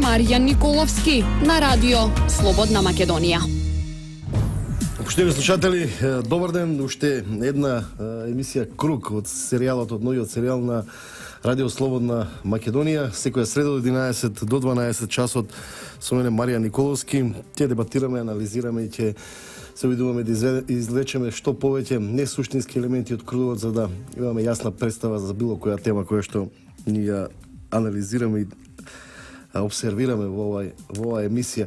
Маријан Николовски на радио Слободна Македонија. Почитувани слушатели, добар ден. Уште една емисија Круг од серијалот, од новиот серијал на Радио Слободна Македонија. Секоја среда од 11 до 12 часот со мене Маријан Николовски. Ќе дебатираме, анализираме и ќе се обидуваме да извлечеме што повеќе несуштински елементи од крugот, за да имаме јасна представа за било која тема која што ни ја анализираме и обсервираме во оваа емисија.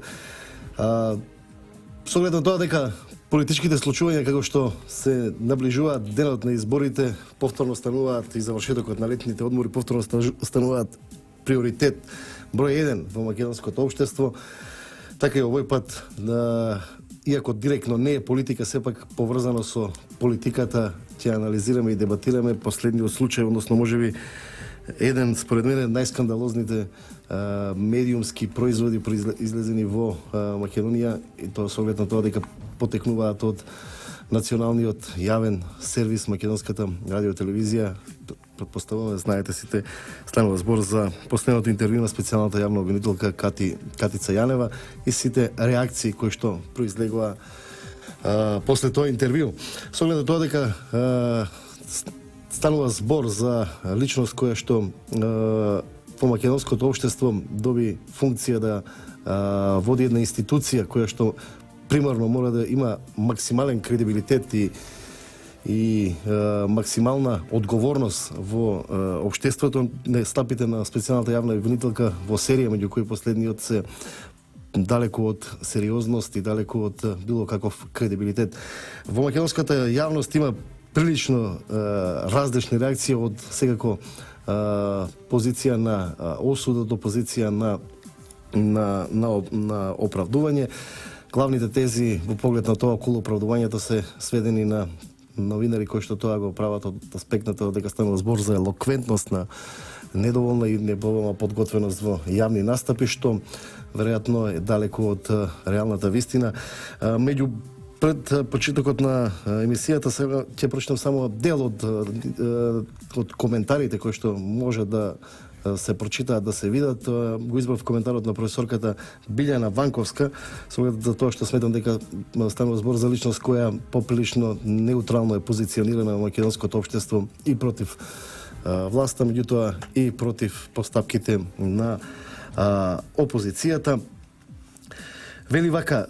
Со оглед на тоа дека политичките случувања како што се наближуваат денот на изборите, повторно стануваат и завршетокот на летните одмори, повторно стануваат приоритет број 1 во македонското општество, така и овој пат, иако директно не е политика, сепак поврзано со политиката, ќе анализираме и дебатираме последниот случај, односно можеби еден, според мене, најскандалозните медиумски производи излезени во Македонија, и тоа со оглед на тоа дека потекнуваат од националниот јавен сервис Македонската радиотелевизија. Претпоставуваме, знаете сите, станува збор за последното интервју на специјалната јавна обвинителка Катица Јанева и сите реакции кои што произлегува после тоа интервју. Со оглед на тоа дека станува збор за личност која што во македонското општество доби функција да води една институција која што примарно мора да има максимален кредибилитет и максимална одговорност во општеството. Стапите на специјалната јавна обвинителка во серија, меѓу кои последниот се далеку од сериозност и далеку од било каков кредибилитет. Во македонската јавност има прилично различни реакции, од секако позиција на осуда до позиција на оправдување. Главните тези во поглед на тоа околу оправдувањето се сведени на новинари кои што тоа го прават од аспектната дека станува збор за елоквентност, на недоволна и недоволна подготвеност во јавни настапи, што веројатно е далеку од реалната вистина. Меѓу пред почетокот на емисијата сега ќе прочитам само дел од коментарите кои што може да се прочитаат, да се видат. Го избрав коментарот на професорката Билјана Ванковска, со оглед за тоа што сметам дека станува збор за личност која поприлично неутрално е позиционирана во македонското општество и против власта, меѓутоа и против постапките на опозицијата. Вели вака,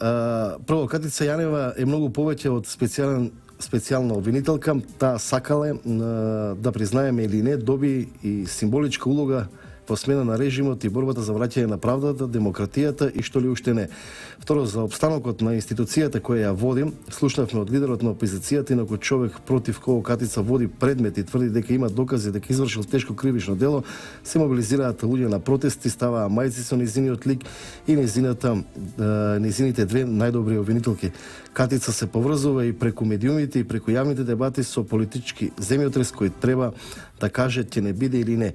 прво, Катица Јанева е многу повеќе од специјална обвинителка. Таа сакале да признаеме или не, доби и символичка улога во смена на режимот и борбата за враќање на правдата, демократијата и што ли уште не. Второ, за обстанокот на институцијата која ја води, слушнавме од лидерот на опозицијата, инаку човек против кого Катица води предмет и тврди дека има докази дека извршил тешко кривично дело, се мобилизираат луѓе на протести, ставаа мајци со незиниот лик и незините две најдобри обвинителки. Катица се поврзува и преку медиумите и преку јавните дебати со политички земјотрес кој треба да каже ќе не биде или не.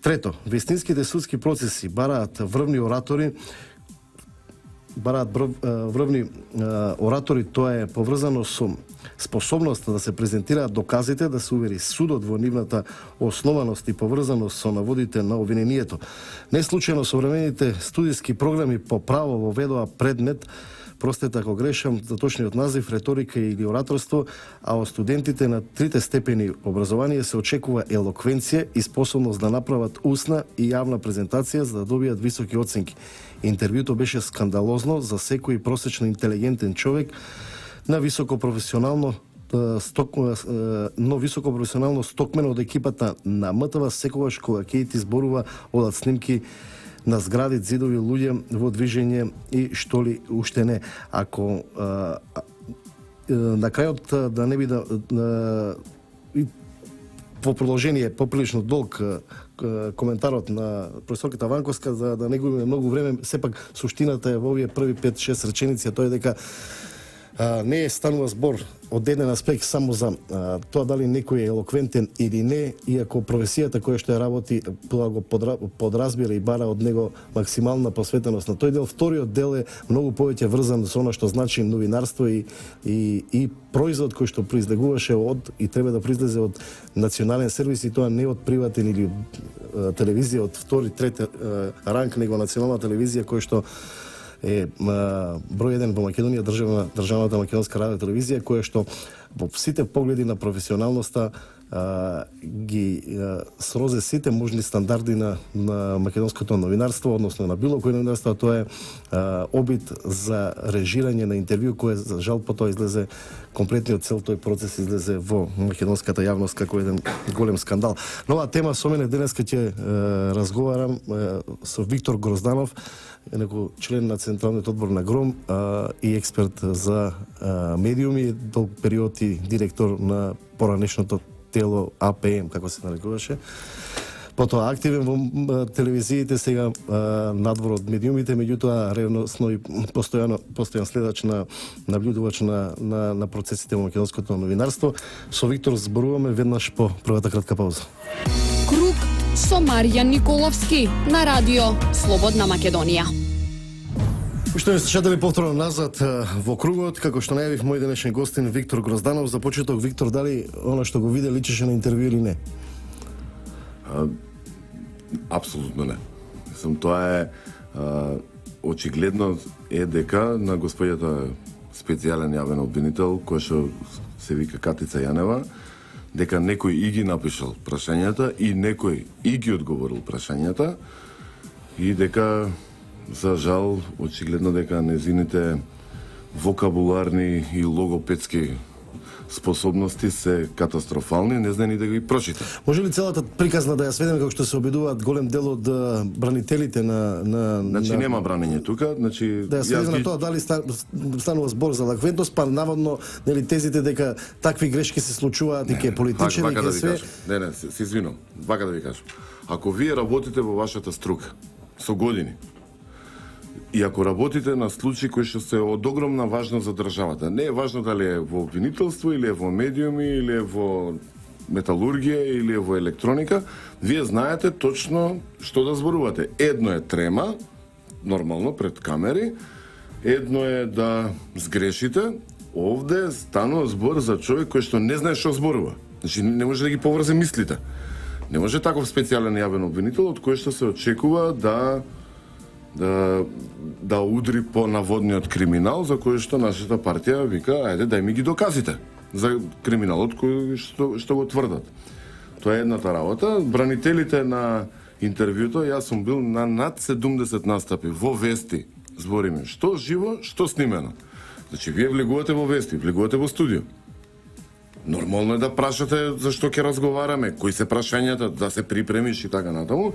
Трето, вистинските судски процеси бараат врвни оратори, тоа е поврзано со способноста да се презентираат доказите, да се увери судот во нивната основаност и поврзаност со наводите на обвинението. Не случајно современите студиски програми по право воведоа предмет, простете ако грешам за точниот назив, реторика или ораторство, а од студентите на трите степени образование се очекува елоквенција и способност да направат устна и јавна презентација за да добијат високи оценки. Интервјуто беше скандалозно за секој просечно интелигентен човек на високопрофесионално стокмен од екипата на МТВ, секогаш кога ќе ти зборува одат снимки на згради, зидови, луѓе во движење и што ли уште не. Ако на крајот да не биде во продолжение поприлично долг коментарот на професорката Ванковска, за да не губиме многу време, сепак суштината е во овие први 5-6 реченици, тоа е дека не станува збор од еден аспект само за тоа дали некој е елоквентен или не, иако професијата која што ја работи, тоа го подразбира и бара од него максимална посветеност на тој дел. Вториот дел е многу повеќе врзан со она што значи новинарство и производ кој што произлегуваше од и треба да произлезе од национален сервис, и тоа не од приватен или телевизија од втори, трети ранг, него национална телевизија која што е број 1 во Македонија, државната македонска радио телевизија, која што во сите погледи на професионалноста ги срозе сите можни стандарди на македонското новинарство, односно на било кој новинарство. Тоа е обид за режирање на интервју, кое за жал потоа излезе комплетниот цел тој процес излезе во македонската јавност како еден голем скандал. Нова тема со мене денеска ќе разговарам со Виктор Грозданов, некој член на Централниот одбор на ГРОМ и експерт за медиуми, долг период и директор на поранешното тело АПМ, како се нарекуваше. Потоа активен во телевизиите, сега надвор од медиумите, меѓутоа ревносно и постојан следач на наблюдувач на процесите во македонското новинарство. Со Виктор зборуваме веднаш по првата кратка пауза. Круг со Маријан Николовски на радио Слободна Македонија. Уште не слушатели, повторно назад во кругот, како што најавив, мој денешен гостин Виктор Грозданов. За почеток, Виктор, дали она што го виде личеше на интервју или не? Апсолутно не. Тоа е очигледно е дека на господјата специјален јавен обвинител, кој што се вика Катица Јанева, дека некој и ги напишал прашањата и некој и ги одговорил прашањата, и дека за жал очигледно дека незините вокабуларни и логопедски способности се катастрофални, не знае ни да ги прочита. Може ли целата приказна да ја сведеме како што се обидуваат голем дел од бранителите на Значи нема бранење тука, значи да ја сведеме на тоа дали станува збор за лаквентност, па наводно нели тезите дека такви грешки се случуваат и ке политичари и ке све. Не, се извинувам. Вака да ви кажам. Ако вие работите во вашата струка со години, и ако работите на случаи кои што се од огромна важност за државата, не е важно дали е во обвинителство или е во медиуми или е во металургија или е во електроника, вие знаете точно што да зборувате. Едно е трема, нормално пред камери, едно е да сгрешите. Овде станува збор за човек кој што не знае што зборува. Значи не може да ги поврзе мислите. Не може таков специјален јавен обвинител од кој што се очекува да удри по наводниот криминал за кој што нашата партија вика, ајде дај ми ги доказите за криминалот кој што го тврдат. Тоа е едната работа. Бранителите на интервјуто, јас сум бил на над 70 настапи во вести. Збориме што живо, што снимено. Значи вие влегувате во вести, влегувате во студио. Нормално е да прашате за што ќе разговараме, кои се прашањата, да се припремиш и така натаму.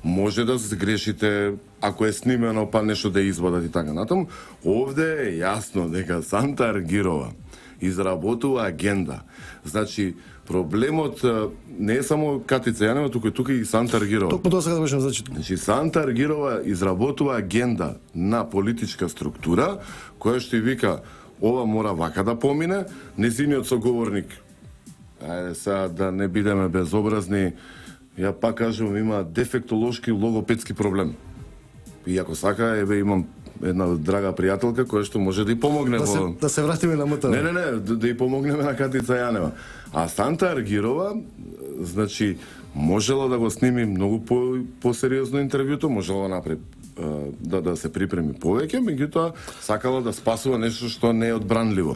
Може да сгрешите, ако е снимено, па нешто да извадат и така натаму. Овде е јасно дека Санта Аргирова изработува агенда. Значи, проблемот не е само Катица Јанева, тука и Санта Аргирова. Токму тоа сега да беше зачитано. Значи, Санта Аргирова изработува агенда на политичка структура, која што и вика, ова мора вака да помине, незиниот соговорник, ајде сега да не бидеме безобразни, ја пак кажувам, има дефектолошки логопедски проблем. И ако сака, еве имам една драга пријателка која што може да ја помогне да се вратиме на МТВ. Не, да ја помогнеме на Катица Јанева. А Санта Аргирова, значи, можела да го сними многу по-сериозно интервјуто, можела да направи да се припреми повеќе, меѓутоа сакала да спасува нешто што не е одбранливо.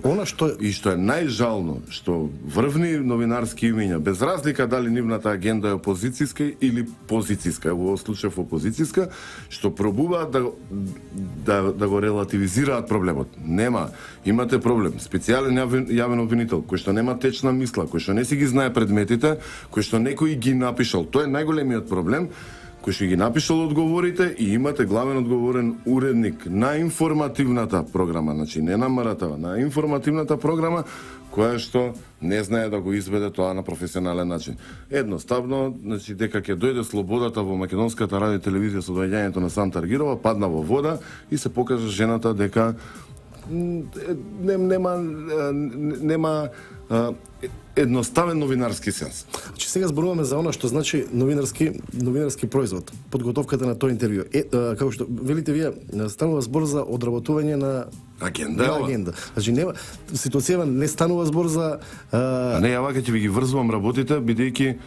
И што е најжално, што врвни новинарски имиња, без разлика дали нивната агенда е опозицијска или позицијска, во овој случај опозицијска, што пробуваат да го релативизираат проблемот. Нема, имате проблем. Специјален јавен обвинител, кој што нема течна мисла, кој што не си ги знае предметите, кој што некој ги напишал. Тоа е најголемиот проблем, кој што ги напишал одговорите, и имате главен одговорен уредник на информативната програма, значи не на МРТВ, на информативната програма, која што не знае да го изведе тоа на професионален начин. Едноставно, значи дека ќе дојде слободата во македонската радио телевизија со доаѓањето на Санта Аргирова, падна во вода и се покажа жената дека нема едноставен новинарски сенс. Значи сега зборуваме за она што значи новинарски производ, подготовката на тој интервју. Како што велите вие, станува збор за одработување на агенда. Значи нема ситуацијава, не станува збор за Не, ја вака ќе ви ги врзвам работите, бидејќи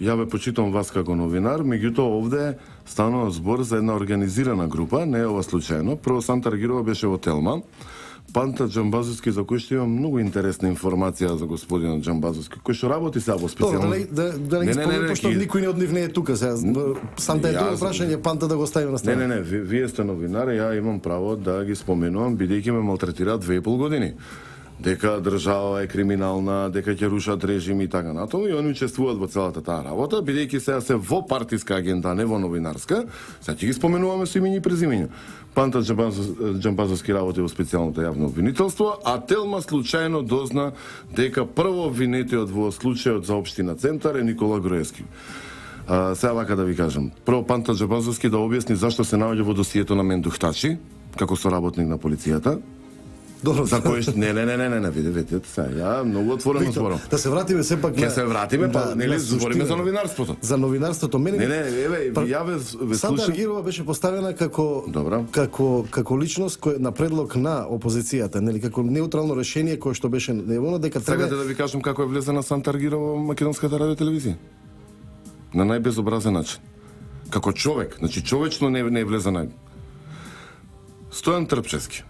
ја ве почитам вас како новинар, меѓутоа овде станува збор за една организирана група, не е ова случајно. Прво Сантар Гирова беше во Телма. Панта Джамбазовски, за кој што имам многу интересна информација за господинот Джамбазовски, кој што работи сега во специјално... Да не спомнам, пошто никој од нив не е тука сега. Санта е друго прашање, Панта да го ставим на страна. Не, вие сте новинар, ја имам право да ги споменувам, бидејќи ме малтретираат 2,5 години. Дека држава е криминална, дека ќе рушат режим и така натаму, и они учествуваат во целата таа работа, бидејќи сега се во партиска агенда, не во новинарска. Сега ќе ги споменуваме со имиња и презимиња. Панта Джамбазовски работи во специјалното јавно обвинителство, а Телма случајно дозна дека прво обвинетиот во случајот за општина Центар е Никола Груевски. Сега вака да ви кажам. Прво Панта Джамбазовски да објасни зашто се наоѓа во досието на Мендухтачи, како соработник на полицијата. Добро, за кој што не, видите, сега ја многу отворено зборам. Да се вратиме сепак на... Ќе се вратиме, па нели збориме за новинарството. За новинарството мене. Еве, ја ве слушам. Сантар Гирова беше поставена како личност кој на предлог на опозицијата, нели како неутрално решение кое што беше неволно дека треба. Сакате да ви кажам како е влезена Сантар Гирова во македонската радиотелевизија? На најбезобразен начин. Како човек, значи човечно не е влезена. Стојан Трпчевски.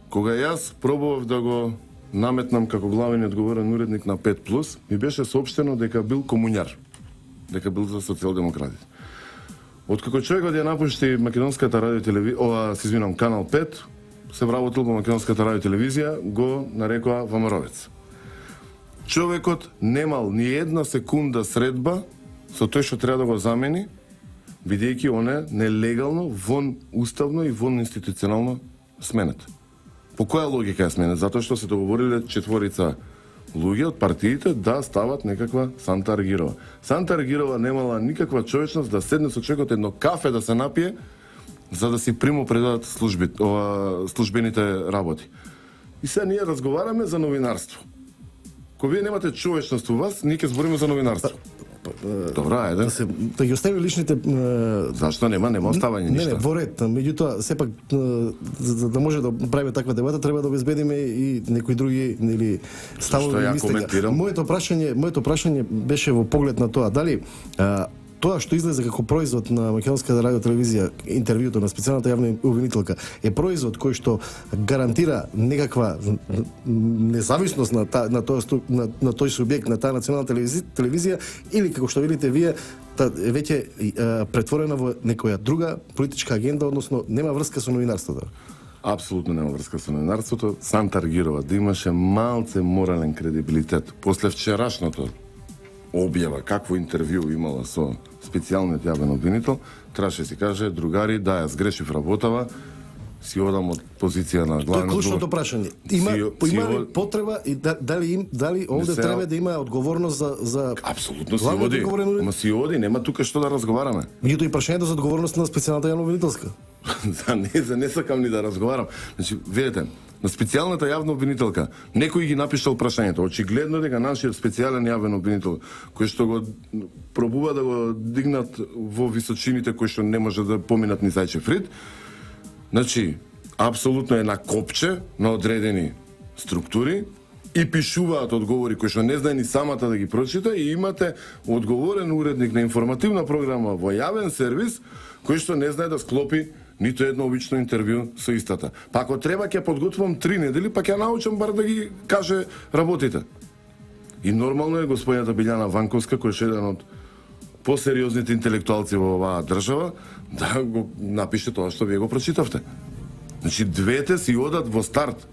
Кога јас пробував да го наметнам како главен и одговорен уредник на 5+, ми беше соопштено дека бил комуњар, дека бил за социјалдемократите. Откако човекот ја напушти македонската радиотелевизија, Канал 5, се вработил во македонската радиотелевизија, го нарекоа ВМРО-вец. Човекот немал ни една секунда средба со тој што треба да го замени, бидејќи он е нелегално, вон уставно и вон институционално сменет. По која логика е сменет? Затоа што се договориле 4 луѓе од партиите да стават некаква Сантар Гирова. Сантар Гирова немала никаква човечност да седне со човекот едно кафе да се напие, за да си примопредадат службените работи. И сега ние разговараме за новинарство. Кога вие немате човечност у вас, ние ќе збориме за новинарство. Добра, ајде. Да ги остави личните... Зашто нема оставање ништо? Не, во ред. Меѓутоа, сепак, за да може да правиме таква дебата, треба да обезбедиме и некои други ставови и мислења. Моето прашање беше во поглед на тоа. Дали тоа што излезе како производ на македонската радиотелевизија, интервјуто на специјалната јавна обвинителка, е производ кој што гарантира некаква независност на тој субјект, на таа национална телевизија, или како што видите вие, веќе претворена во некоја друга политичка агенда, односно нема врска со новинарството. Апсолутно нема врска со новинарството. Сантар Гирова да имаше малце морален кредибилитет после вчерашното објава какво интервју имала со специјалниот јавен обвинител, требаше си каже: другари, да, ја сгрешив работава, си одам од позиција на главен. Тоа е клучното прашање. Има ли потреба и дали овде треба да има одговорност за Апсолутно си оди. Ама си оди, нема тука што да разговараме. Меѓутоа и прашањето за одговорност на специјалната јавна обвинителска. Не сакам ни да разговарам. Значи, видите, на специјалната јавна обвинителка некој ги напишал прашањето. Очигледно дека нашиот специјален јавен обвинител, кој што го пробува да го дигнат во височините кои што не може да поминат ни Зајчев рид, значи, апсолутно е на копче на одредени структури и пишуваат одговори кои што не знае ни самата да ги прочита, и имате одговорен уредник на информативна програма во јавен сервис кој што не знае да склопи ниту едно обично интервју со истата. Па ако треба ќе подготвам 3 недели, па ќе научам бар да ги каже работите. И нормално е господината Билјана Ванковска, кој е еден од посериозните интелектуалци во оваа држава, да го напише тоа што вие го прочитавте. Значи, двете си одат во старт.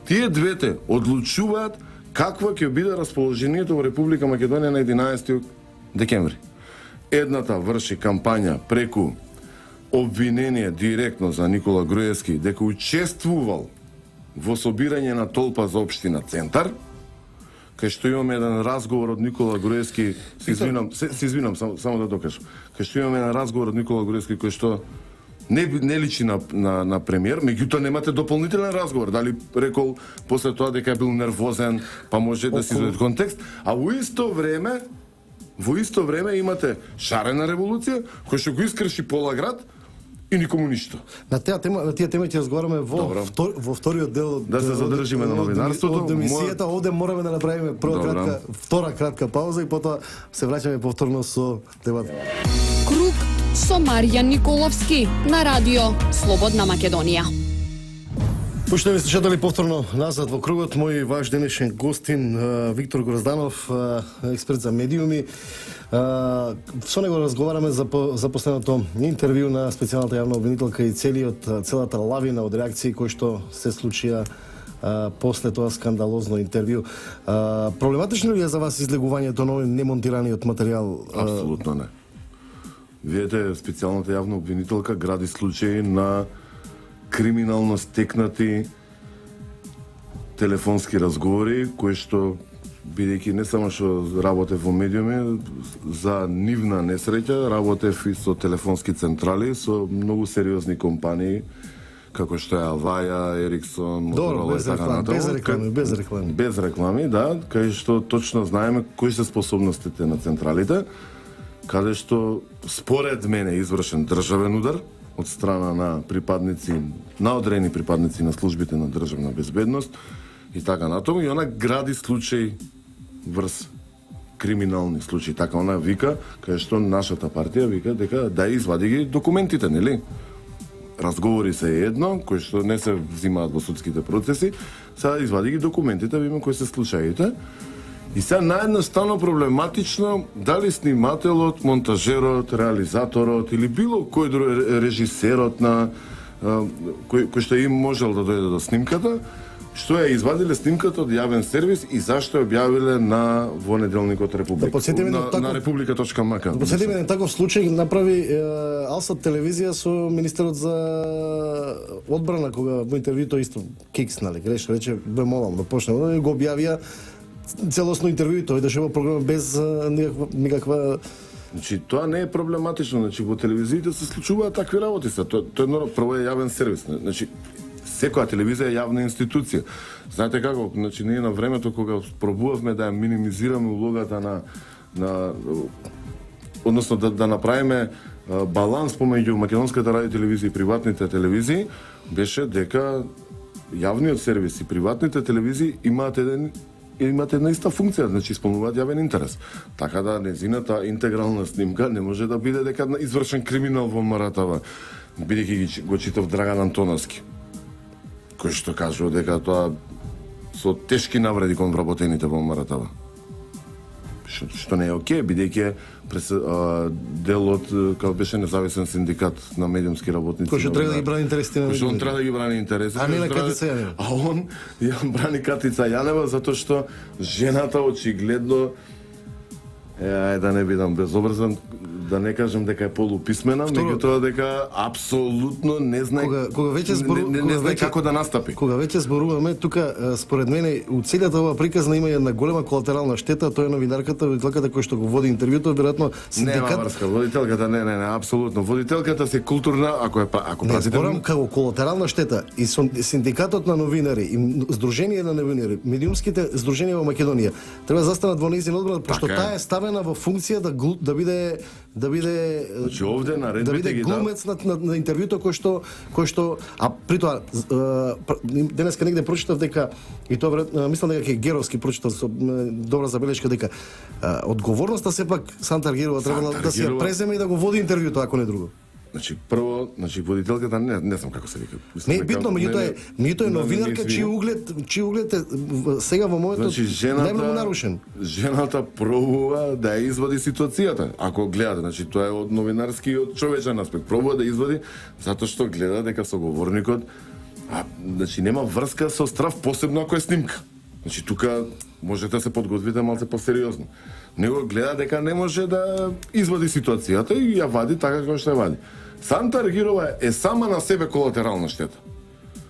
Тие двете одлучуваат какво ќе биде расположението во Република Македонија на 11 декември. Едната врши кампања преку обвинение директно за Никола Груевски дека учествувал во собирање на толпа за општина Центар, кај што имаме еден разговор од Никола Груевски, се извинам, само да докажам. Кај што имаме еден разговор од Никола Груевски кој што не личи на премиер, меѓутоа немате дополнителен разговор, дали рекол после тоа дека бил нервозен, па може да се извади контекст, а во исто време имате шарена револуција која што го искрши пола град и никому ништо. На тие теми ќе разговараме во вториот дел Да се задржиме на новинарството. Од емисијата овде мораме да направиме втора кратка пауза и потоа се враќаме повторно со дебата. Круг со Маријан Николовски на радио Слободна Македонија. Поштови слушатели, повторно назад во кругот, мој ваш денешен гостин Виктор Грозданов, експерт за медиуми. Со него разговараме за последното интервју на специјалната јавна обвинителка и целата лавина од реакции кои што се случија после тоа скандалозно интервју. Проблематично ли е за вас излегувањето на овој немонтираниот материјал? Апсолутно не. Видете, специјалната јавна обвинителка гради случаи на криминално стекнати телефонски разговори, кои што, бидејќи не само што работев во медиуми, за нивна несреќа, работев и со телефонски централи, со многу сериозни компании, како што е Аваја, Ериксон, Моторола и така натаму. Без реклами, да, кај што точно знаеме кои се способностите на централите, каде што според мене извршен државен удар од страна на одредени припадници на службите на државна безбедност и така натаму, и она гради случаи врз криминални случаи. Така она вика, кај што нашата партија вика дека да извади ги документите, нели? Разговори се едно, кои што не се взимаат во судските процеси, сега извади ги документите, видиме кои се случаите. И сега наједноставно проблематично дали снимателот, монтажерот, реализаторот или било кој режисерот на кој што им можел да дојде до снимката, што ја извадиле снимката од јавен сервис и зашто ја објавиле во неделникот Република. На Република.мк. Подсетиме на таков случај направи Алсат телевизија со министерот за одбрана, кога во интервјуто исто кикс, нали, греш, рече бемолам да почне, и го објавија целосно интервју, тој доше во програма без никаква. Значи тоа не е проблематично, значи во телевизиите се случуваат такви работи се. Тоа прво е јавен сервис, значи секоја телевизија е јавна институција. Знаете како, значи ние на времето кога пробувавме да ја минимизираме улогата на односно да направиме баланс помеѓу македонската радио телевизија и приватните телевизии, беше дека јавниот сервис и приватните телевизии имаат една иста функција, значи исполнуваат јавен интерес. Така да незината интегрална снимка не може да биде дека извршен криминал во МРТВ, бидејќи го читав Драган Антоновски, кој што кажува дека тоа со тешки навреди кон вработените во МРТВ. Што не е окей, бидејќи дел од како беше независен синдикат на медиумски работници. Кој што треба да ги брани интересите на медиумите. Кој што треба да ги брани интересите. А не на Катица Јанева. А он ја брани Катица Јанева затоа што жената очигледно да не бидам безобразен, да не кажам дека е полуписмена, меѓутоа дека апсолутно не знае не знае како да настапи. Кога веќе зборуваме тука, според мене у целата оваа приказна има една голема колатерална штета, тоа е новинарката, водителката која што го води интервјуто, веројатно синдикат. Нема врска, водителката не, апсолутно. Водителката се културна, ако не зборам како колатерална штета и синдикатот на новинари и здружение на новинари, медиумските здруженија во Македонија треба да застанат во нејзин одбрана, пошто таа е ставена во функција да биде значи овде наредбите ги глумец на интервјуто кој што а при тоа денеска негде прочитав дека и тоа мислам дека ќе Геровски прочитав со добра забелешка дека одговорноста сепак Сантар Герова требало да се преземе и да го води интервјуто, ако не друго. Значи прво, водителката не знам како се вика. Не е битно, меѓутоа е новинарка чиј углед е сега во моментот најмногу нарушен. Жената пробува да ја извади ситуацијата. Ако гледате, значи тоа е од новинарски и од човечен аспект. Пробува да извади затоа што гледа дека соговорникот значи нема врска со страв, посебно ако е снимка. Значи тука можете да се подготвите малце посериозно. Него гледа дека не може да извади ситуацијата и ја вади така како што ја вади. Санта Аргирова е сама на себе колатерална штета.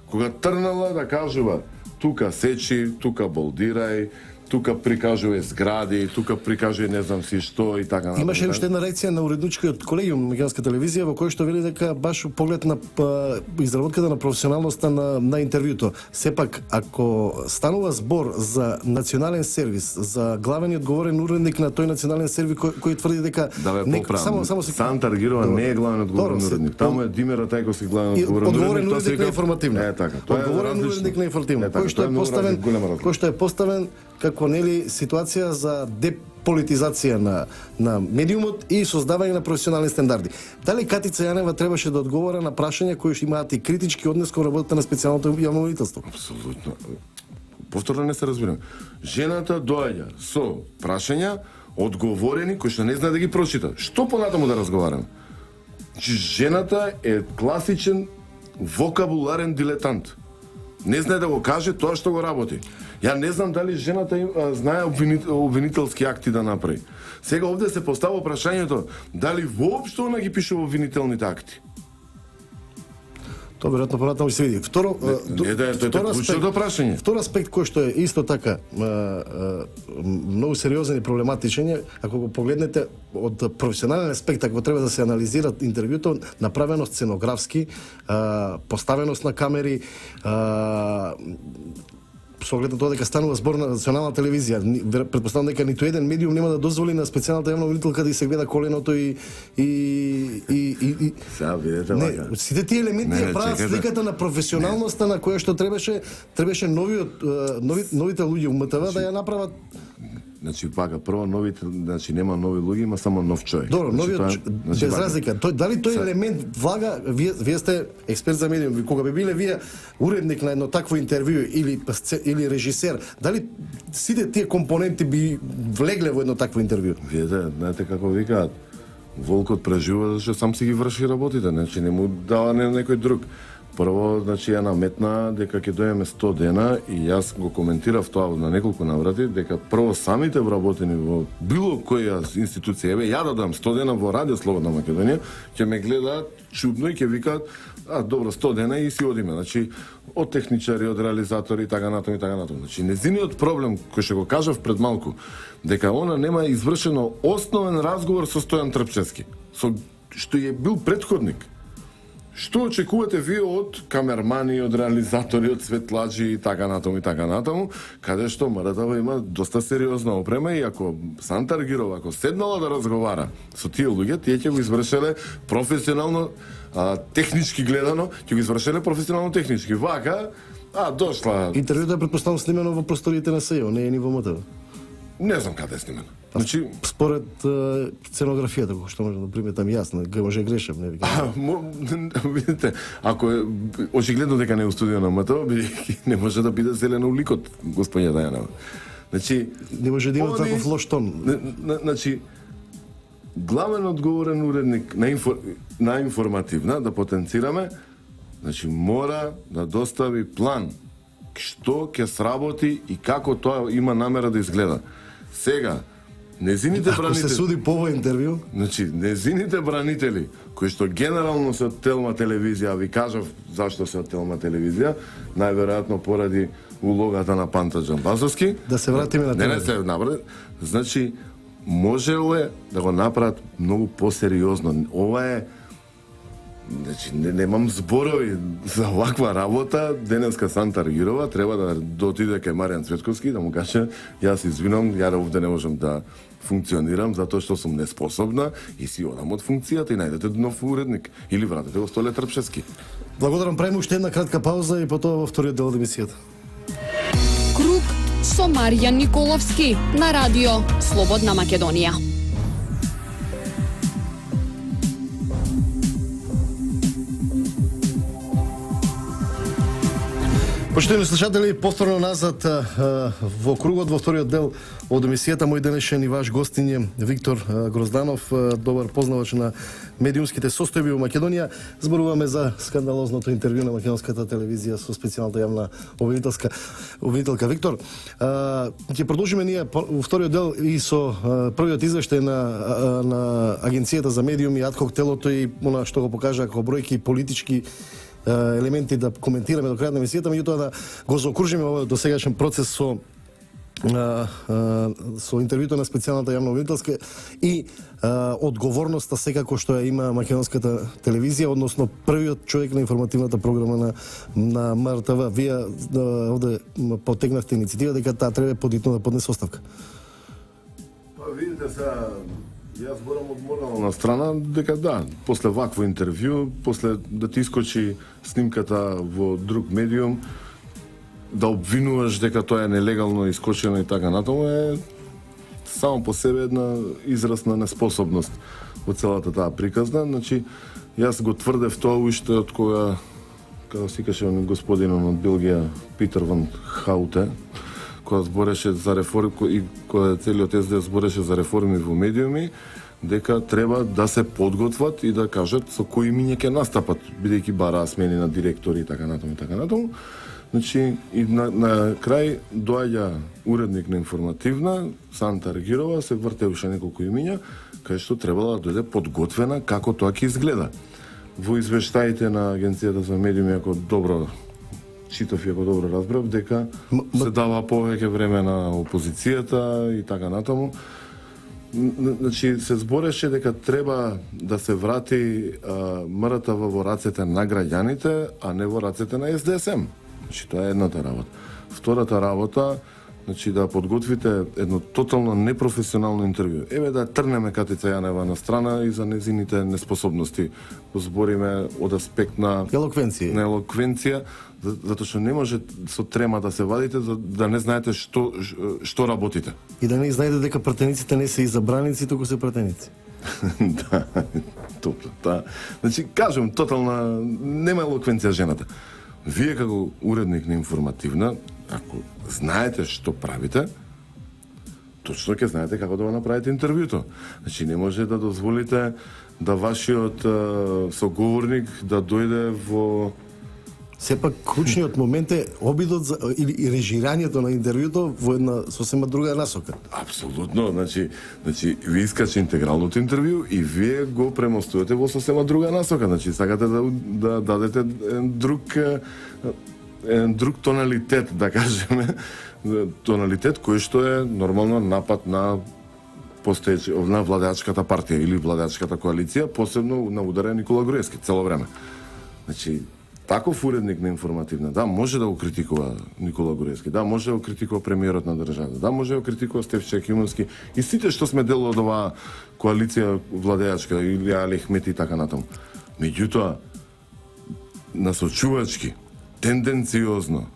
Кога трнала да кажува тука сечи, тука болдирај, тука прикажува згради, тука прикажува не знам си што и така натаму. Имаше уште една реакција на уредничкиот колегиум на македонска телевизија во кој што вели дека баш поглед на изработката на професионалноста на интервјуто. Сепак ако станува збор за национален сервис, за главен и одговорен уредник на тој национален сервис кој тврди дека Да бе, поправам. Санта Аргирова не е главен одговорен уредник. Таму е Димер Атајковски главен одговорен уредник на информативна. Е така. Одговорен уредник на информативна. Кој што е поставен како нели ситуација за деполитизација на медиумот и создавање на професионални стандарди. Дали Катица Јанева требаше да одговора на прашања кои што имаат и критички однес кон работата на специјалното јавно обвинителство? Апсолутно. Повторно не се разбирам. Жената доаѓа со прашања одговорени кои што не знае да ги прочита. Што понатаму да разговараме? Жената е класичен вокабуларен дилетант. Не знае да го каже тоа што го работи. Ја не знам дали жената знае обвинителски акти да направи. Сега овде се поставува прашањето дали воопшто она ги пишува обвинителните акти. Тоа веројатно понатаму ќе се види. Второ клучното прашање. Втор аспект кој што е исто така многу сериозен и проблематичен е, ако го погледнете од професионален аспект, ако треба да се анализира интервјуто, направено сценографски, поставеност на камери, со оглед на тоа дека станува збор на национална телевизија, претпоставам дека ниту еден медиум нема да дозволи на специјалната јавна обвинителка да се гледа коленото и Сега видете вака. Сите тие елементи ја прават сликата на професионалноста на која што требаше новите луѓе МТВ да ја направат. Значи пака прво новите, значи нема нови луѓе, има само нов човек. Добро, новиот без разлика. Дали тој елемент влага, вие сте експерт за медиум, кога би биле вие уредник на едно такво интервју или режисер, дали сите тие компоненти би влегле во едно такво интервју? Видете, знаете како викаат, волкот преживува зашто сам си ги врши работите, значи не му дава некој друг. Прво, значи ја наметна дека ќе дојдеме 100 дена и јас го коментирав тоа на неколку наврати, дека прво самите вработени во било која институција, еве ја да дам 100 дена во Радио Слободна Македонија, ќе ме гледаат чудно и ќе викаат, добро 100 дена и си одиме. Значи од техничари, од реализатори и така натаму и така натаму. Значи незиниот проблем кој што го кажав пред малку, дека она нема извршено основен разговор со Стојан Трпчевски, со што е бил претходник. Што очекувате вие од камермани, од реализатори, од светлачи и така натаму, каде што МРТВ има доста сериозна опрема и ако Санта Аргирова, ако седнала да разговара со тие луѓе, тие ќе го извршеле професионално, технички гледано, ќе го извршеле професионално технички. Вака, дошла... Интервјуто е претпоставам снимено во просториите на СЈО, не е ни во МТВ. Не знам каде е снимено. Значи, според сценографијата, кој што може да приметам јасно, може грешам, не викам. Видите, ако е очигледно дека не е у студио на МТВ, не може да биде зелено ликот господиња Јанева. Значи, не може да има таков лош тон. Значи, главен одговорен уредник на информативна, да потенцираме, значи мора да достави план што ќе сработи и како тоа има намера да изгледа. Сега, незините бранители... Ако се суди по овој интервју... Значи, незините бранители, кои што генерално се од Телма телевизија, ви кажав зашто се од Телма телевизија, најверојатно поради улогата на Панта Џамбазовски. Да се вратиме на темата. Не се наврат. Значи, можеле да го направат многу посериозно. Ова е... Значи, немам зборови за ваква работа. Денеска Санта Аргирова треба да отиде кај Маријан Цветковски да му каже, јас извинам, ја овде не можам да функционирам затоа што сум неспособна и си одам од функцијата и најдете нов уредник или вратете го Столе Трпчевски. Благодарам, правиме уште една кратка пауза и потоа во вториот дел од емисијата. Круг со Маријан Николовски на Радио Слободна Македонија. Поштени слушатели, повторно назад во кругот, во вториот дел од емисијата. Мој денешен и ваш гостин е Виктор Грозданов, добар познавач на медиумските состојби во Македонија. Зборуваме за скандалозното интервју на македонската телевизија со специјалната јавна обвинителка. Виктор, ќе продолжиме ние во вториот дел и со првиот извештај на Агенцијата за медиуми, адхок телото и она што го покажа како бројки политички елементи да коментираме до крајот на емисијата, меѓутоа да го заокружиме овој досегашен процес со со интервјуто на специјалната јавновидителска и одговорноста секако што ја има македонската телевизија, односно првиот човек на информативната програма на МРТВ. Вие овде потегнавте инициатива дека таа треба подитно да поднесе оставка. Па видите сега, јас зборам од морална страна дека да, после вакво интервју, после да ти искочи снимката во друг медиум, да обвинуваш дека тоа е нелегално искочено и така натаму е само по себе една израз на неспособност во целата таа приказна. Значи, јас го тврдев тоа уште од кога, како си каже господинот од Белгија, Питер ван Хауте, кога збореше за реформи и кога целиот СДС збореше за реформи во медиуми, дека треба да се подготват и да кажат со кои имиња ќе настапат, бидејќи бараа смени на директори и така натаму и така натаму. Значи, и на крај доаѓа уредник на информативна, Санта Аргирова, се врте уште неколку имиња, кај што требала да дојде подготвена како тоа ќе изгледа. Во извештаите на Агенцијата за медиуми, ако добро читав и ако добро разбрав, дека се дава повеќе време на опозицијата и така натаму. Значи, се збореше дека треба да се врати МРТВ во рацете на граѓаните, а не во рацете на СДСМ. Значи, тоа е едната работа. Втората работа, значи да подготвите едно тотално непрофесионално интервју. Еве да трнеме Катица Јанева на страна и за незините неспособности. Збориме од аспект на елоквенција, затоа што не може со трема да се вадите, да не знаете што работите. И да не знаете дека пратениците не се изабраници, туку се пратеници. Да, добро, да. Значи, кажем, тотална нема елоквенција жената. Вие како уредник на информативна, ако знаете што правите, точно ќе знаете како да го направите интервјуто. Значи, не може да дозволите да вашиот соговорник да дојде во... Сепак, клучниот момент е обидот или режирањето на интервјуто во една сосема друга насока. Апсолутно, значи ви искачи интегралното интервју и вие го премостувате во сосема друга насока. Значи, сакате да дадете друг тоналитет, да кажеме, тоналитет кој што е нормално напад на на владеачката партија или владеачката коалиција, посебно на ударе Никола Груевски цело време. Значи, таков уредник на информативна, да, може да го критикува Никола Груевски, да, може да го критикува премиерот на државата, да, може да го критикува Стефче Кимовски и сите што сме дел од оваа коалиција владеачка или Али Ахмети и така натаму. Меѓутоа, насочувачки, тенденциозно,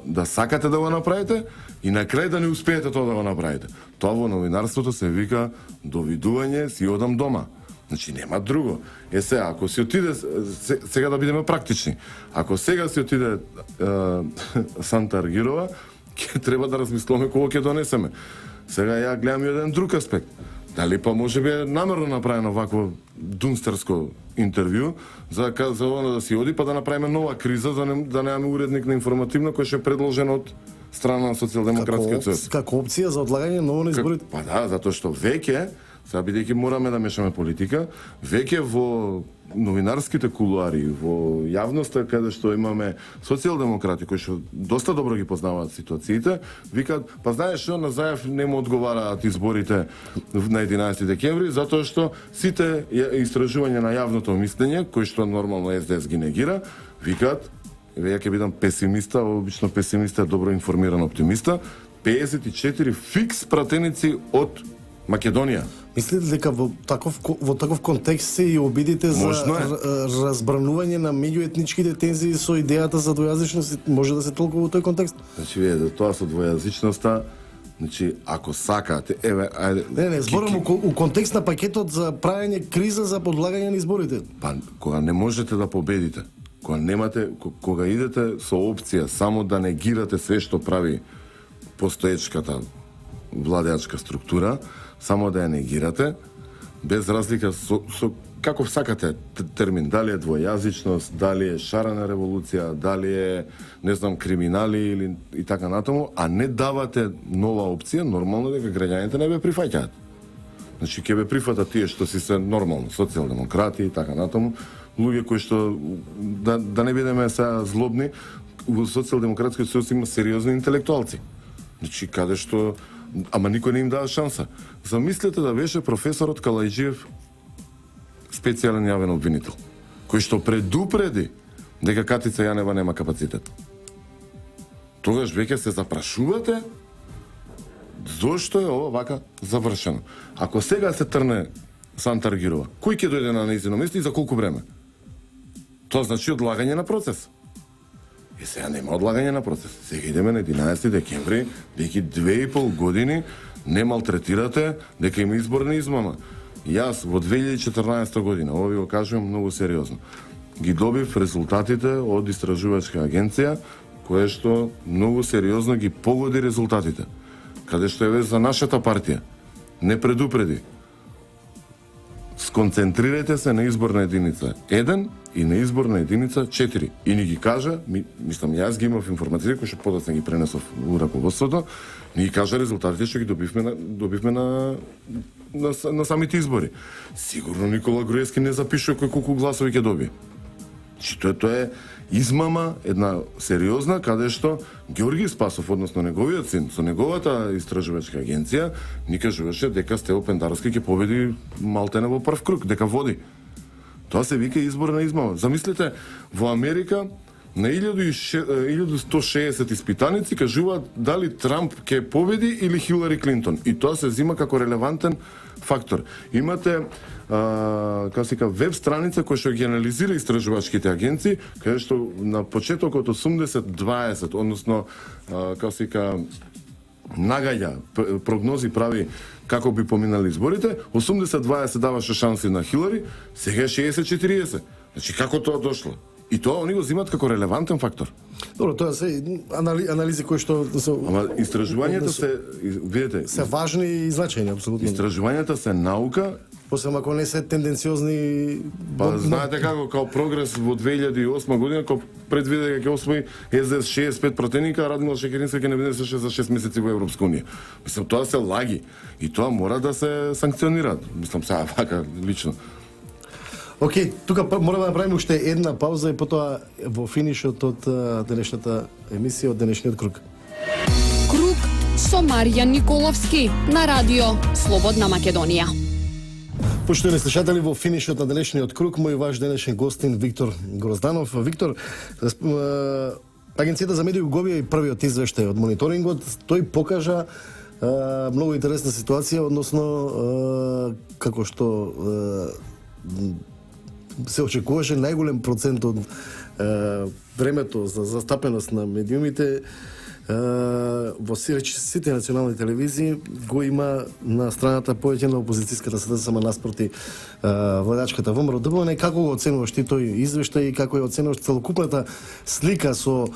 да сакате да го направите и на крај да не успеете тоа да го направите. Тоа во новинарството се вика довидување, си одам дома. Значи, нема друго. Сега, ако си отиде, сега да бидеме практични, ако сега си отиде Санта Аргирова, ќе треба да размислиме кого ќе донесеме. Сега ја гледам и еден друг аспект. Дали па може би е намерно направено вакво дунстерско интервју, за да си оди, па да направиме нова криза, да немаме уредник на информативна кој ќе е предложен од страна на Социјалдемократскиот сојуз. Како опција за одлагање ново на изборите? Па да, затоа што веќе, сега бидејќи мораме да мешаме политика, веќе во новинарските кулуари, во јавноста каде што имаме социјалдемократи кои што доста добро ги познаваат ситуациите, викаат, па знаеш што, на Заев не му одговараат изборите на 11 декември, затоа што сите истражувања на јавното мислење, кои што нормално СДС ги негира, викаат, ја ќе бидам песимиста, обично песимиста е добро информиран оптимиста, 54 фикс пратеници од Македонија. Мислите дека во таков контекст се и обидите за разбранување на меѓуетничките тензии со идејата за двојазичност може да се толкува во тој контекст? Значи, видите, тоа со двојазичноста, значи, ако сакате, еве, ајде... Не, зборам у контекст на пакетот за правење криза за подлагање на изборите. Па, кога не можете да победите, кога идете со опција само да негирате све што прави постоечката владеачка структура, само да ја негирате, без разлика со каков сакате термин, дали е двојазичност, дали е шарена револуција, дали е, не знам, криминали или и така натаму, а не давате нова опција, нормално дека граѓаните не ве прифаќаат. Значи, ќе ве прифатат тие што си се нормално, социјалдемократи и така натаму, луѓе кои што, да не бидеме сега злобни, во Социјалдемократскиот сојуз има сериозни интелектуалци. Значи, каде што... Ама никој не им дава шанса. Замислете да беше професорот Калајджиев специјален јавен обвинител, кој што предупреди дека Катица Јанева нема капацитет. Тогаш веќе се запрашувате зошто е ова вака завршено. Ако сега се трне Сантар Гирова, кој ќе дојде на нејзино место и за колку време? Тоа значи одлагање на процес. И сега нема одлагање на процес. Сега идеме на 11 декември, деки 2,5 години не малтретирате дека има изборна измама. Јас во 2014 година, ова ви го кажувам многу сериозно, ги добив резултатите од истражувачка агенција, која што многу сериозно ги погоди резултатите. Каде што е за нашата партија. Не предупреди. Сконцентрирайте се на изборна единица 1 и на изборна единица 4. И ни ги кажа, мислам, јас ги имав информации кои што подоцна ги пренесов у раководството, ни ги кажа резултатите што ги добивме на самите избори. Сигурно Никола Груевски не запишува кој колку гласови ќе доби. Тоа е измама, една сериозна, каде што Георги Спасов, односно неговиот син, со неговата истражувачка агенција, ни кажуваше дека Стево Пендаровски ќе победи малтене во прв круг, дека води. Тоа се вика изборна измама. Замислете, во Америка на 1160 испитаници кажуваат дали Трамп ќе победи или Хилари Клинтон. И тоа се взима како релевантен фактор. Имате веб страница која што ги анализира истражувачките агенции, каде што на почетокот 80-20, односно нагаѓа прогнози прави како би поминали изборите, 80-20 даваше шанси на Хилари, сега 60-40. Значи како тоа дошло? И тоа они го взимат како релевантен фактор. Добро, тоа се анализи кои што Ама истражувањата се, видите, се важни и значајни апсолутно. Истражувањата се наука. Посебно ако не се тенденциозни. Па знаете како као прогрес во 2008 година кој предвиде дека ќе освои СДС 65 пратеника, Радмила Шекеринска ќе не внесеше за 6 месеци во Европска унија. Мислам, тоа се лаги и тоа мора да се санкционираат. Мислам, сега вака лично. Океј, тука мора да направиме уште една пауза и потоа во финишот од денешната емисија, од денешниот круг. Круг со Маријан Николовски на радио Слободна Македонија. Поштовани слушатели, во финишот на денешниот круг, мој ваш денешен гостин Виктор Грозданов. Виктор, Агенцијата за медии го објави првиот извештај од мониторингот. Тој покажа многу интересна ситуација, односно како што се очекуваше најголем процент од времето за застапеност на медиумите во сите национални телевизии го има на страната повеќе на опозицијската СДСМ наспроти владачката ВМРО ДБН. Како го оценуваш ти тој извештај и како ја оценуваш целокупната слика со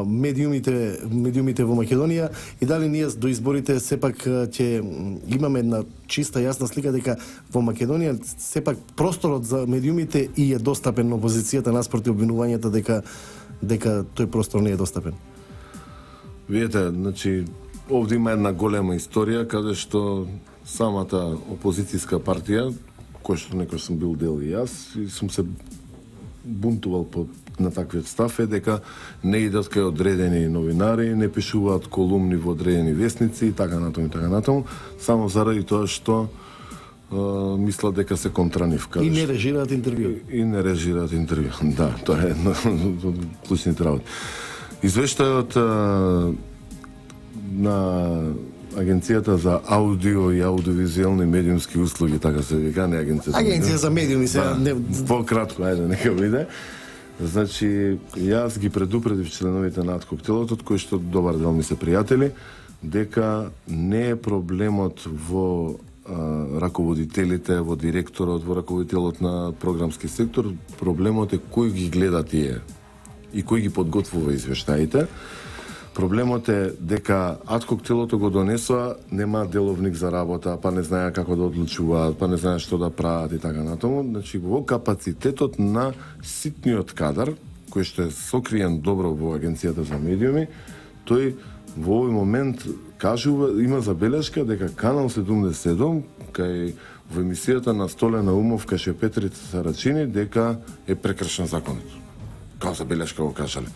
медиумите во Македонија и дали ние до изборите сепак ќе имаме една чиста јасна слика дека во Македонија сепак просторот за медиумите и е достапен на опозицијата наспроти обвинувањата дека тој простор не е достапен? Видете, значи, овде има една голема историја каде што самата опозицијска партија, кој што некој сум бил дел и јас, и сум се бунтувал на таквиот став е дека не идат кај одредени новинари, не пишуваат колумни во одредени весници и така натаму, само заради тоа што мислат дека се контра нив. И не режираат интервју. И не режираат интервју, да, тоа е една од клучните работи. Извештајот на Агенцијата за аудио и аудиовизуелни медиумски услуги, така се вика, не Агенција за медиуми се пократко, ајде нека биде. Значи, јас ги предупредив членовите на коктелот, кои што добар дел ми се пријатели, дека не е проблемот во раководителите, во директорот, во раководителот на програмски сектор, проблемот е кој ги гледа тие и кој ги подготвува извештаите. Проблемот е дека адхок телото го донесоа, нема деловник за работа, па не знаеа како да одлучуваат, па не знаеа што да прават и така натаму. Значи, во капацитетот на ситниот кадар, кој што е сокриен добро во Агенцијата за медиуми, тој во овој момент кажува, има забелешка дека Канал 77, кај во емисијата на Столена Умов, кај Шепетрица Сарачини, дека е прекршен законот. Као забелешка го кажале.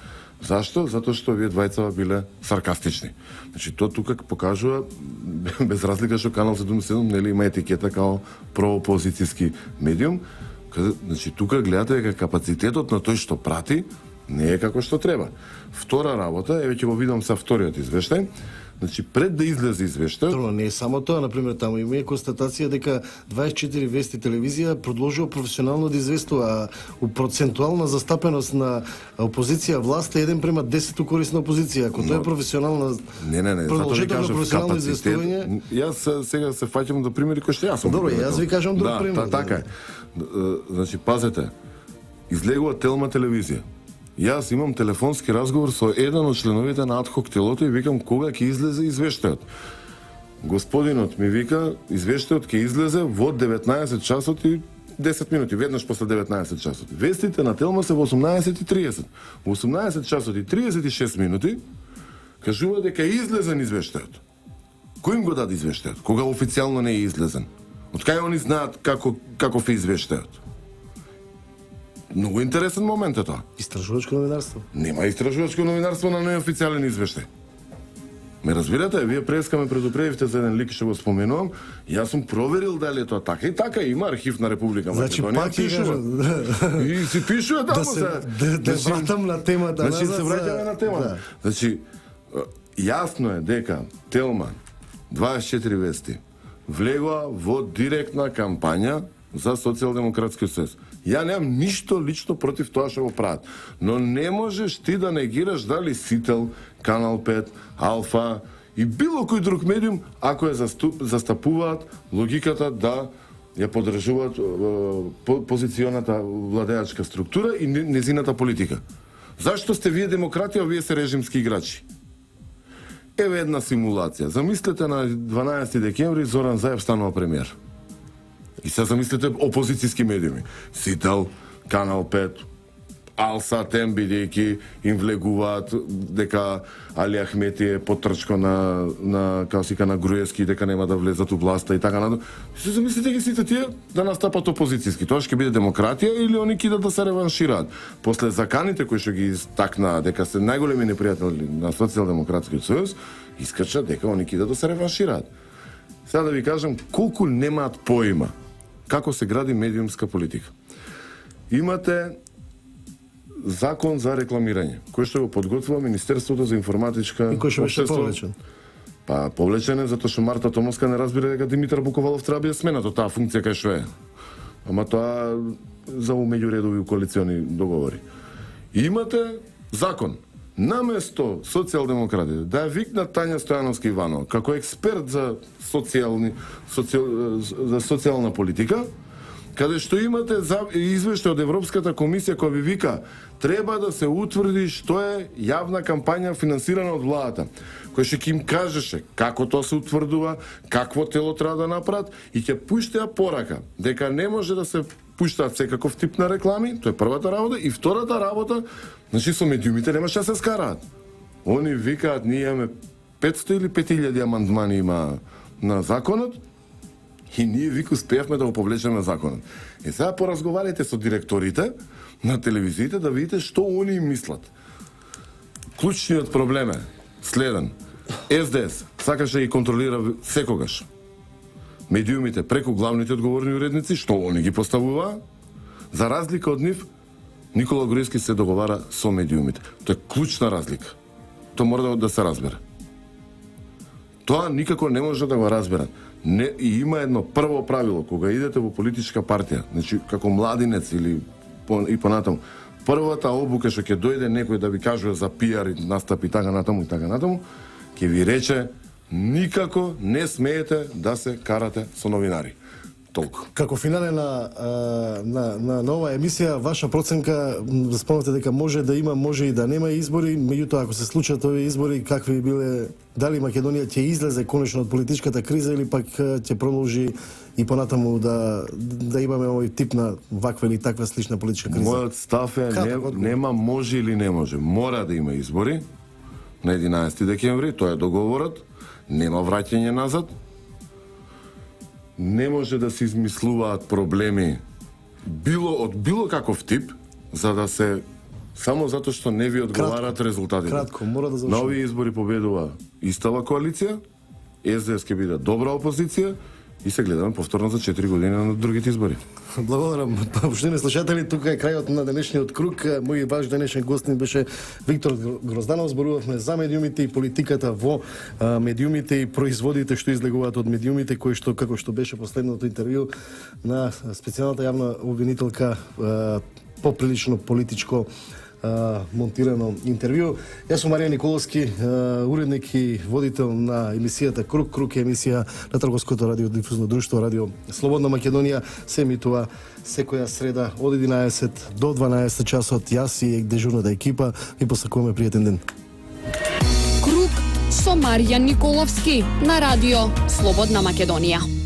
Зашто? Затоа што овие двајцава биле саркастични. Значи, тоа тука покажува, без разлика што Канал 77 нели има етикета као проопозицијски медиум, значи тука гледате дека капацитетот на тој што прати не е како што треба. Втора работа, еве ќе го видам са вториот извештај. Значи, пред да излезе извештајот... Тоа не е само тоа, например, таму има и констатација дека 24 вести телевизија продолжува професионално да известува, а у процентуална застапеност на опозиција власт е 1:10 у корис на опозиција. Ако тоа е професионална... Не, затоа ви продолжително кажав професионално капацитет. известување... Јас сега се фаќам до примери кои што јас сум. Добро, јас ви кажам друг пример. Да, така е. Значи, пазете, излегува Телма телевизија. Јас имам телефонски разговор со еден од членовите на адхок телото и викам кога ќе излезе извештајот. Господинот ми вика извештајот ќе излезе во 19 часот и 10 минути, веднаш после 19 часот. Вестите на Телма се во 18:30. Во 18 часот и 36 минути кажува дека е излезен извештајот. Кој им го даде извештајот? Кога официјално не е излезен? Од кај они знаат каков е извештајот? Многу интересен момент е тоа. Истражувачко новинарство. Нема истражувачко новинарство на неофицијален извештај. Ме разбирате, вие преска ме предупредивте за еден лик што го споменувам, јас сум проверил дали е тоа така и така, има архив на Република Значи, Македонија. пак ќе кажам. И си пишува таму Да вратам на темата. Значи, назад се враќаме на темата. Да. Значи, јасно е дека Телма 24 вести влегува во директна кампања за социјалдемократски сојуз. Ја немам ништо лично против тоа што го прават, но не можеш ти да негираш дали Сител, Канал 5, Алфа и било кој друг медиум ако ја застапуваат логиката да ја поддржуваат позиционата владеачка структура и незината политика. Зашто сте вие демократија, а вие се режимски играчи? Еве една симулација. Замислете на 12 декември Зоран Заев станува премиер. И се замислете опозицијски медиуми. Сител, Канал 5, Алса, тем бидејќи им влегуваат дека Али Ахмети е потрчко на каосика на Груевски дека нема да влезат у власта и така надо. Се замислите ги сите тие да настапат опозицијски. Тоа ќе биде демократија или они кидат да се реваншираат. После заканите кои што ги истакнаа дека се најголеми непријатели на Социјалдемократскиот сојуз, искача дека они кидат да се реваншираат. Сега да ви кажам колку немаат поима како се гради медиумска политика. Имате закон за рекламирање, кој што го подготвува Министерството за информатичка И кој што беше повлечен. Па повлечен е затоа што Марта Томовска не разбира дека Димитар Буковалов треба да биде сменат од таа функција кај што е. Ама тоа за меѓуредови коалициони договори. И имате закон. Наместо социјалдемократите да ја викнат Тања Стојановска Иванова како експерт за социјална политика, каде што имате извештај од Европската комисија која ви вика треба да се утврди што е јавна кампања финансирана од владата, кој што ќе им кажеше како тоа се утврдува, какво тело треба да направат и ќе пуштеа порака дека не може да се пуштаат секаков тип на реклами, тоа е првата работа, и втората работа, значи со медиумите немаше да се скараат. Они викаат ние имаме 500 или 5000 амандмани има на законот, и ние вик успеавме да го повлечеме законот. И сега поразговарайте со директорите на телевизиите да видите што они мислат. Клучниот проблем е следен. СДС сакаше да ги контролира секогаш медиумите преку главните одговорни уредници, што они ги поставува, за разлика од нив, Никола Груевски се договара со медиумите. Тоа е клучна разлика. Тоа мора да се разбере. Тоа никако не може да го разберат. Не, и има едно прво правило, кога идете во политичка партија, значи како младинец или и понатаму, првата обука што ќе дојде некој да ви кажува за пиар и настапи така натаму, ќе ви рече никако не смеете да се карате со новинари. Толку. Како финале на нова емисија, ваша проценка, спомнате дека може да има, може и да нема избори, меѓутоа ако се случат овие избори, какви биле, дали Македонија ќе излезе конечно од политичката криза или пак ќе продолжи и понатаму да имаме овој тип на ваква или таква слична политичка криза? Мојот став е нема може или не може. Мора да има избори на 11 декември, тоа е договорот, нема враќање назад. Не може да се измислуваат проблеми било каков тип за да се само затоа што не ви одговарат резултатите. Кратко, мора да На завршим. овие избори победува истава коалиција, СДС ќе биде добра опозиција и се гледаме повторно за 4 години на другите избори. Благодарам. Поштени слушатели, тука е крајот на денешниот круг. Мој ваш денешен гостин беше Виктор Грозданов. Зборувавме за медиумите и политиката во медиумите и производите што излегуваат од медиумите, кои што, како што беше последното интервју на специјалната јавна обвинителка, поприлично политичко монтирано интервју. Јас сум Марија Николовски, уредник и водител на емисијата Круг. Круг е емисија на Трговското радиодифузно друштво Радио Слободна Македонија. Се емитува секоја среда од 11 до 12 часот. Јас и дежурната екипа ви посакуваме пријатен ден. Круг со Маријан Николовски на Радио Слободна Македонија.